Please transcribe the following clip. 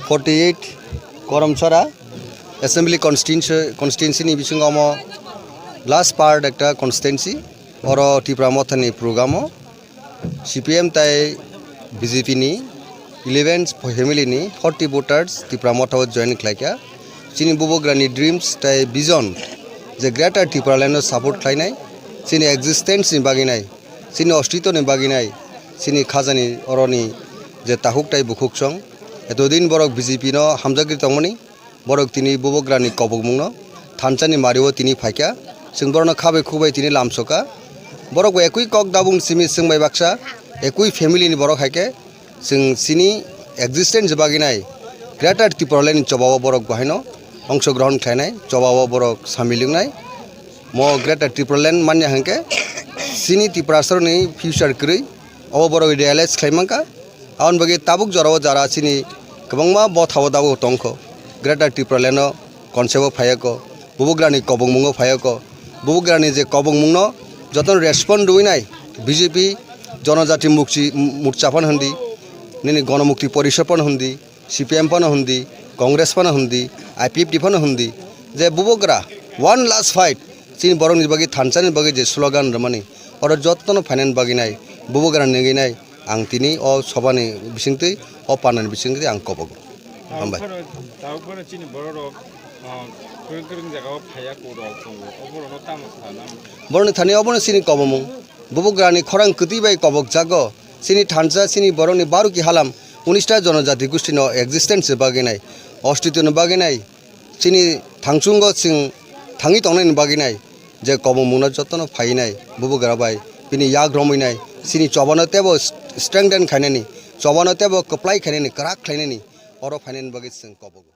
48 Karamchhara assembly constituency বিসঙ্গ last part একটা constituency or Tripura মথানি প্রোগ্রামো CPM তাই BJP नि 11 ফ্যামিলি नि 40 ভোটার্স ত্রিপুরা মথাও জয়েন খাইকা চিনি বুবগ্রানি ড্রিমস তাই ভিজন যে গ্রেটার ত্রিপুরা ল্যান্ড সাপোর্ट খাইनाय চিনি এক্সিস্টেন্স नि বাগিনাय চিনি अस्तित्व नि বাগিনাय চিনি খাজানি অরনি যে তাহুক তাই বুকুক সং এতদিন বরক বিজেপি ন হামজাগিরি তংমনি বরক তিনি বুবগ্রানি কবকমুং থানচানি মারিও তিনি ফাইকা जों बरनो खाबै खुबै तिनि लामसका बरक एकुइ कक दाबुं सिमि सोंबाय बाक्सा एकुइ फेमिलिनि बरक हाइके जों सिनि एक्जिस्टेंस बागिनाय ग्रेटार त्रिपुरानि चबाव बरक बाहायनो अंशग्रहण खालायनाय चबाव बरक सामिलिंनाय म ग्रेटार त्रिपुरालेण्ड मान्या हांके सिनि त्रिपुरासरनि फ्यूचर क्रೈ अब बरक रियलाइज खालायमांका आउन बगे ताबुक जराव जारा सिनि गोबांमा बथाव दाबो तंखो ग्रेटार त्रिपुरालेण्ड कनसेप्ट फायको बुबग्रानि कबंमुंग फायको बुबग्रानि जे कबंमुंग जतन रेस्पन्ड दुइनाय बीजेपी जनजाति मोर्चाफन हंदी निनि गणमुक्ति परिषदपन हंदी सीपीएम पन हंदी कांग्रेस पन हंदी आईपीएफटी पन हंदी जे बुबग्रा वन लास्ट फाइट चिन बरंनि बगे थानसानि बगे जे स्लोगान रमानि और जतन फाइनान बगिनाय बुबग्रा नेगिनाय आं तिनि अ सबानि बिसिंतै अ पानानि बिसिंतै आं कबगो हामबाय बरनि थानी अबनो सिनि कबमुं बुबग्रानि खरां कतिबाय कबक जागो सिनि थानसा सिनि बरनि बारुकी हालाम 19टा जनजाति गोष्ठीन एक्जिस्टेंस बागिनाय अस्तित्व बागिनाय सिनि थांसुंग सिं थांगी तंनायनि बागिनाय जे कबमुंना जतन फायनाय बुबग्रा बाय बिनि याग रमैनाय सिनि चबानो तेबो स्ट्रेंथेन खायनायनि चबानो तेबो कप्लाय खायनायनि क्राक खायनायनि अर फायनायनि बागै जों कबगो